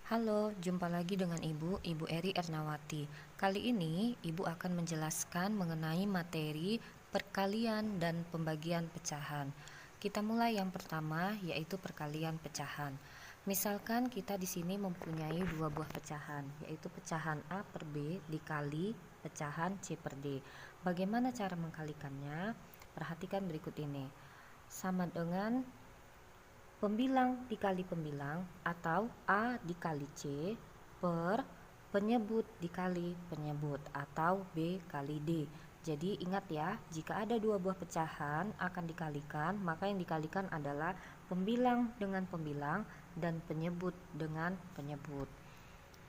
Halo, jumpa lagi dengan Ibu Eri Ernawati. Kali ini Ibu akan menjelaskan mengenai materi perkalian dan pembagian pecahan. Kita mulai yang pertama, yaitu perkalian pecahan. Misalkan kita di sini mempunyai dua buah pecahan, yaitu pecahan A per B dikali pecahan C per D. Bagaimana cara mengkalikannya? Perhatikan berikut ini. Sama dengan pembilang dikali pembilang atau A dikali C per penyebut dikali penyebut atau B kali D. Jadi ingat ya, jika ada dua buah pecahan akan dikalikan, maka yang dikalikan adalah pembilang dengan pembilang dan penyebut dengan penyebut.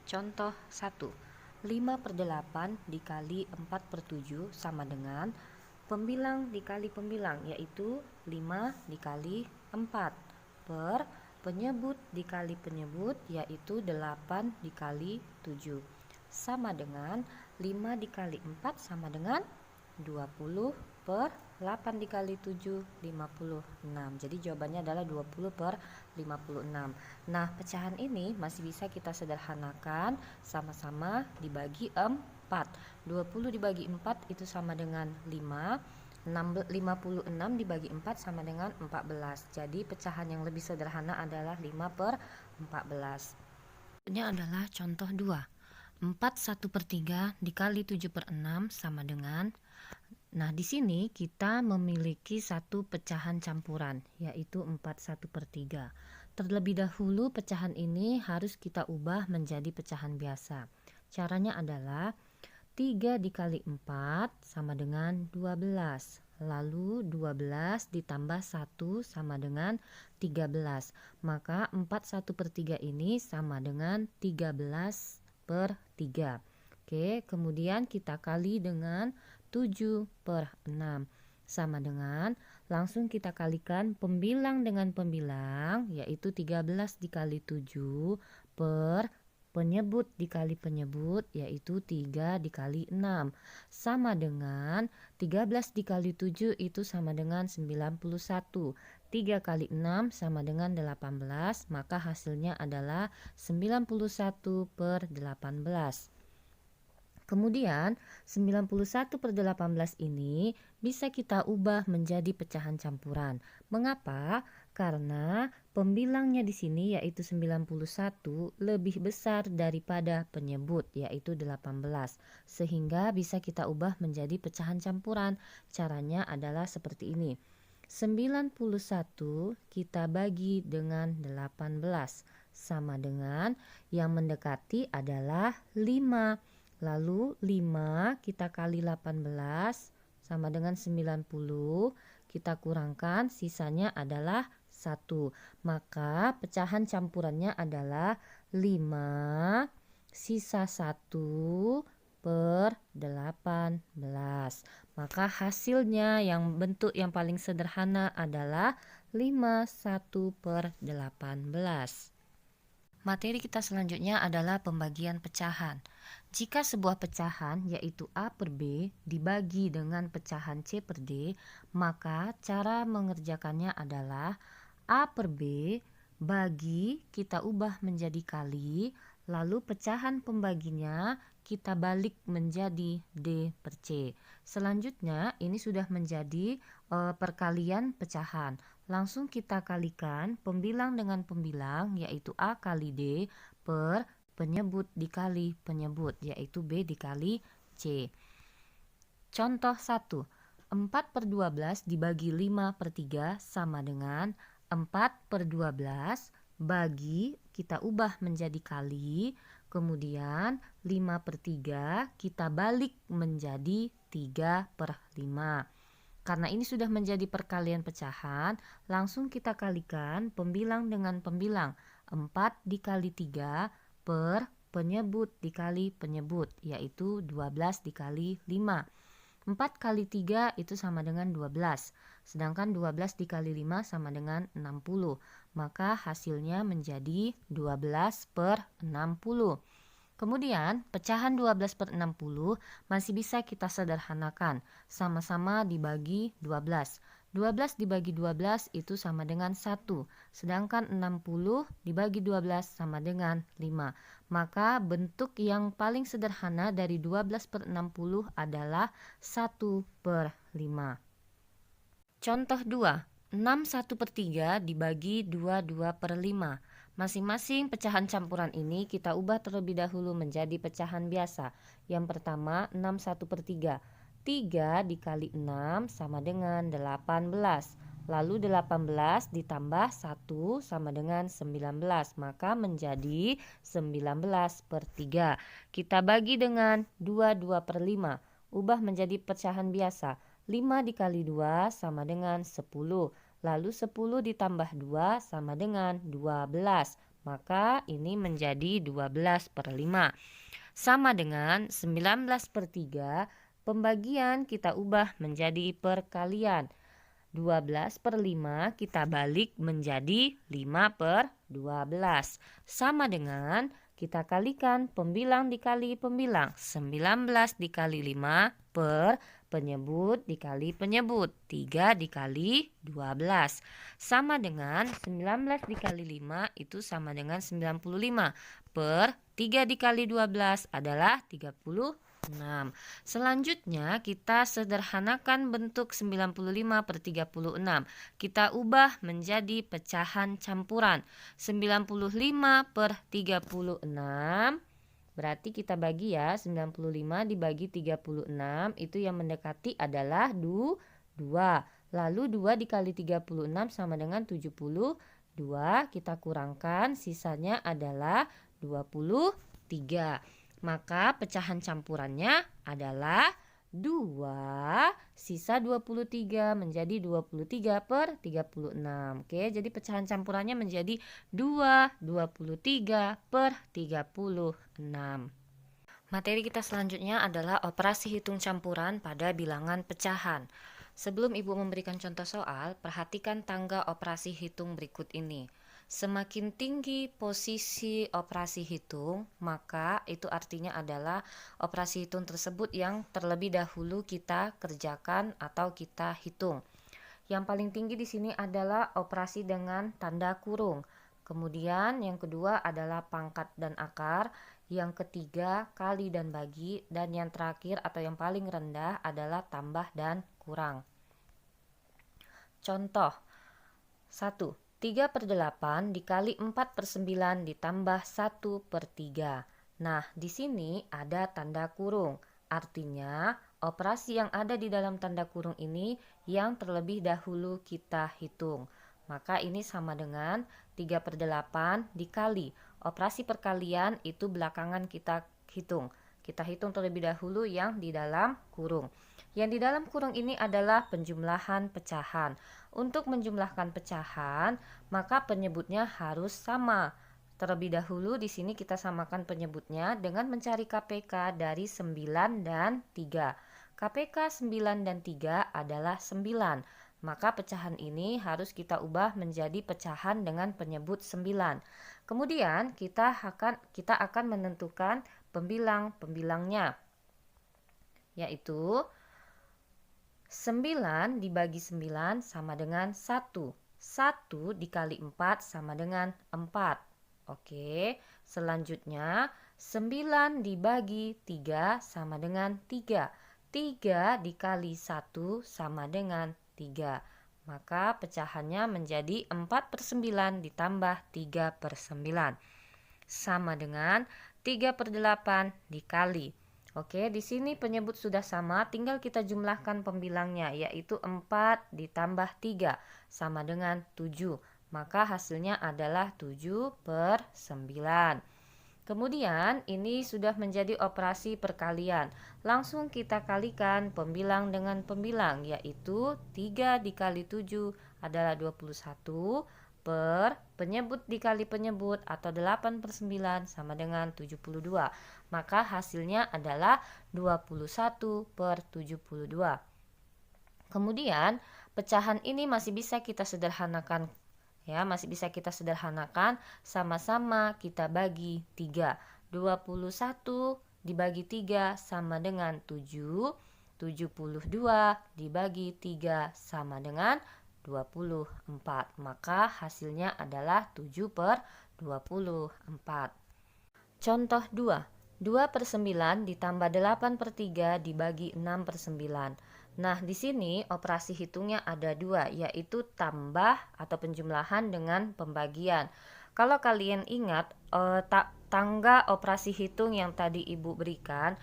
Contoh 1. 5/8 dikali 4/7 sama dengan pembilang dikali pembilang, yaitu 5 dikali 4 per penyebut dikali penyebut, yaitu 8 dikali 7 sama dengan 5 dikali 4 sama dengan 20 per 8 dikali 7 56. Jadi jawabannya adalah 20 per 56. Nah, pecahan ini masih bisa kita sederhanakan, sama-sama dibagi 4. 20 dibagi 4 itu sama dengan 5. 56 dibagi 4 sama dengan 14. Jadi pecahan yang lebih sederhana adalah 5 per 14. Ini adalah contoh 2. 4/1/3 dikali 7/6 sama dengan. Nah, di sini kita memiliki satu pecahan campuran, yaitu 4/1/3. Terlebih dahulu pecahan ini harus kita ubah menjadi pecahan biasa. Caranya adalah 3 dikali 4 sama dengan 12. Lalu 12 ditambah 1 sama dengan 13. Maka 4/1/3 ini sama dengan 13/3. Oke, kemudian kita kali dengan 7/6 sama dengan, langsung kita kalikan pembilang dengan pembilang, yaitu 13 dikali 7 per penyebut dikali penyebut, yaitu 3 dikali 6 sama dengan 13 dikali 7 itu sama dengan 91. 3 kali 6 sama dengan 18, maka hasilnya adalah 91/18. Kemudian 91/18 ini bisa kita ubah menjadi pecahan campuran. Mengapa? Karena pembilangnya di sini yaitu 91 lebih besar daripada penyebut yaitu 18. Sehingga bisa kita ubah menjadi pecahan campuran. Caranya adalah seperti ini. 91 kita bagi dengan 18 sama dengan yang mendekati adalah 5. Lalu 5 kita kali 18 sama dengan 90. Kita kurangkan, sisanya adalah 1. Maka pecahan campurannya adalah 5 sisa 1/18. Maka hasilnya yang bentuk yang paling sederhana adalah 51/18. Materi kita selanjutnya adalah pembagian pecahan. Jika sebuah pecahan yaitu A per B dibagi dengan pecahan C per D, maka cara mengerjakannya adalah A per B bagi kita ubah menjadi kali, lalu pecahan pembaginya kita balik menjadi D per C. Selanjutnya ini sudah menjadi perkalian pecahan. Langsung kita kalikan pembilang dengan pembilang, yaitu A kali D per penyebut dikali penyebut, yaitu B dikali C. Contoh 1. 4/12 dibagi 5/3 sama dengan 4/12 bagi kita ubah menjadi kali, kemudian 5/3 kita balik menjadi 3/5. Karena ini sudah menjadi perkalian pecahan, langsung kita kalikan pembilang dengan pembilang. 4 dikali 3 per penyebut dikali penyebut, yaitu 12 dikali 5. 4 kali 3 itu sama dengan 12. Sedangkan 12 dikali 5 sama dengan 60. Maka hasilnya menjadi 12/60. Kemudian pecahan 12/60 masih bisa kita sederhanakan, sama-sama dibagi 12. 12 dibagi 12 itu sama dengan 1. Sedangkan 60 dibagi 12 sama dengan 5. Maka bentuk yang paling sederhana dari 12 per 60 adalah 1 per 5. Contoh 2. 6 1 per 3 dibagi 2 per 5. Masing-masing pecahan campuran ini kita ubah terlebih dahulu menjadi pecahan biasa. Yang pertama 6 1 per 3. 3 dikali 6 sama dengan 18. Lalu 18 ditambah 1 sama dengan 19. Maka menjadi 19 per 3. Kita bagi dengan 2 per 5. Ubah menjadi pecahan biasa. 5 dikali 2 sama dengan 10. Lalu 10 ditambah 2 sama dengan 12. Maka ini menjadi 12 per 5. Sama dengan 19 per 3. Pembagian kita ubah menjadi perkalian. 12 per 5 kita balik menjadi 5 per 12. Sama dengan kita kalikan pembilang dikali pembilang. 19 dikali 5 per penyebut dikali penyebut. 3 dikali 12. Sama dengan 19 dikali 5 itu sama dengan 95. Per 3 dikali 12 adalah 36. Selanjutnya kita sederhanakan bentuk 95 per 36. Kita ubah menjadi pecahan campuran. 95 per 36. Berarti kita bagi ya, 95 dibagi 36 itu yang mendekati adalah 2. Lalu 2 dikali 36 sama dengan 72. Kita kurangkan, sisanya adalah 23. Maka pecahan campurannya adalah 2, sisa 23 menjadi 23 per 36. Oke, jadi pecahan campurannya menjadi 2, 23 per 36. Materi kita selanjutnya adalah operasi hitung campuran pada bilangan pecahan. Sebelum Ibu memberikan contoh soal, perhatikan tangga operasi hitung berikut ini. Semakin tinggi posisi operasi hitung, maka itu artinya adalah operasi hitung tersebut yang terlebih dahulu kita kerjakan atau kita hitung. Yang paling tinggi di sini adalah operasi dengan tanda kurung. Kemudian yang kedua adalah pangkat dan akar, yang ketiga kali dan bagi, dan yang terakhir atau yang paling rendah adalah tambah dan kurang. Contoh 1. 3 per 8 dikali 4 per 9 ditambah 1 per 3. Nah, di sini ada tanda kurung. Artinya, operasi yang ada di dalam tanda kurung ini yang terlebih dahulu kita hitung. Maka ini sama dengan 3 per 8 dikali. Operasi perkalian itu belakangan kita hitung. Kita hitung terlebih dahulu yang di dalam kurung. Yang di dalam kurung ini adalah penjumlahan pecahan. Untuk menjumlahkan pecahan, maka penyebutnya harus sama. Terlebih dahulu di sini kita samakan penyebutnya dengan mencari KPK dari 9 dan 3. KPK 9 dan 3 adalah 9. Maka pecahan ini harus kita ubah menjadi pecahan dengan penyebut 9. Kemudian kita akan menentukan pembilang-pembilangnya, yaitu 9 dibagi 9 sama dengan 1. 1 dikali 4 sama dengan 4. Oke, selanjutnya 9 dibagi 3 sama dengan 3. 3 dikali 1 sama dengan 3. Maka pecahannya menjadi 4 per 9 ditambah 3 per 9. Sama dengan 3 per 8 dikali. Oke, di sini penyebut sudah sama, tinggal kita jumlahkan pembilangnya, yaitu 4 ditambah 3 sama dengan 7. Maka hasilnya adalah 7 per 9. Kemudian ini sudah menjadi operasi perkalian. Langsung kita kalikan pembilang dengan pembilang, yaitu 3 dikali 7 adalah 21 per penyebut dikali penyebut atau 8 per 9 sama dengan 72. Maka hasilnya adalah 21 per 72. Kemudian pecahan ini masih bisa kita sederhanakan. Ya, masih bisa kita sederhanakan, sama-sama kita bagi 3. 21 dibagi 3 sama dengan 7. 72 dibagi 3 sama dengan 24. Maka hasilnya adalah 7/24. Contoh 2. 2/9 ditambah 8/3 dibagi 6/9. Nah, di sini operasi hitungnya ada dua, yaitu tambah atau penjumlahan dengan pembagian. Kalau kalian ingat, tangga operasi hitung yang tadi Ibu berikan,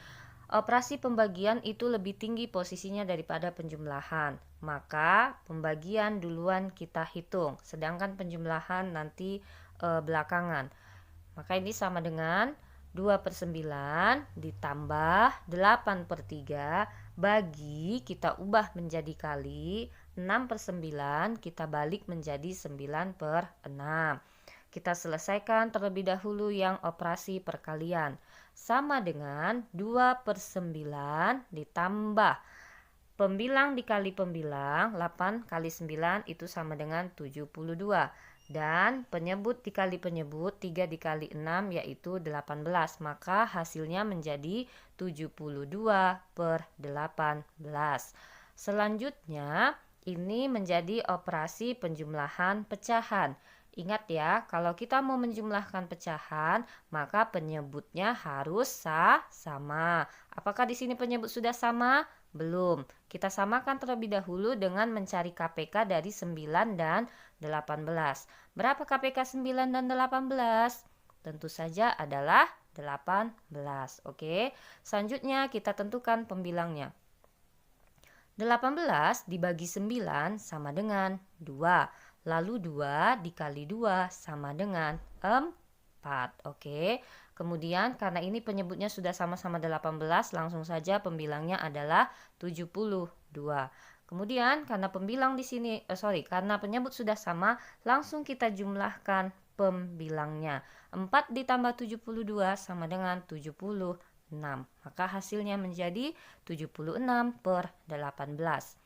operasi pembagian itu lebih tinggi posisinya daripada penjumlahan. Maka pembagian duluan kita hitung, sedangkan penjumlahan nanti belakangan. Maka ini sama dengan 2/9 ditambah 8/3 bagi, kita ubah menjadi kali, 6/9 kita balik menjadi 9/6. Kita selesaikan terlebih dahulu yang operasi perkalian. Sama dengan 2/9 ditambah pembilang dikali pembilang, 8 kali 9 itu sama dengan 72. Dan penyebut dikali penyebut, 3 dikali 6 yaitu 18. Maka hasilnya menjadi 72/18. Selanjutnya ini menjadi operasi penjumlahan pecahan. Ingat ya, kalau kita mau menjumlahkan pecahan, maka penyebutnya harus sama. Apakah di sini penyebut sudah sama? Belum. Kita samakan terlebih dahulu dengan mencari KPK dari 9 dan 18. Berapa KPK 9 dan 18? Tentu saja adalah 18. Oke. Selanjutnya kita tentukan pembilangnya. 18 dibagi 9 sama dengan 2. Lalu 2 dikali 2 sama dengan 4. Oke. Kemudian karena ini penyebutnya sudah sama-sama 18, langsung saja pembilangnya adalah 72. Kemudian karena pembilang di sini karena penyebut sudah sama, langsung kita jumlahkan pembilangnya. 4 ditambah 72 sama dengan 76. Maka hasilnya menjadi 76/18.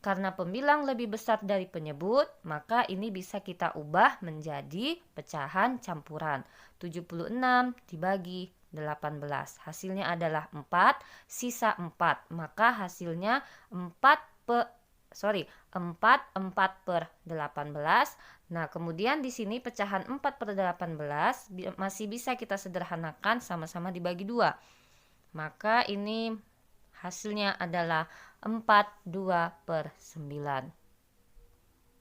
Karena pembilang lebih besar dari penyebut, maka ini bisa kita ubah menjadi pecahan campuran. 76 dibagi 18. Hasilnya adalah 4, sisa 4. Maka hasilnya 4/18. Nah, kemudian di sini pecahan 4/18 masih bisa kita sederhanakan sama-sama dibagi 2. Maka ini hasilnya adalah 42/9.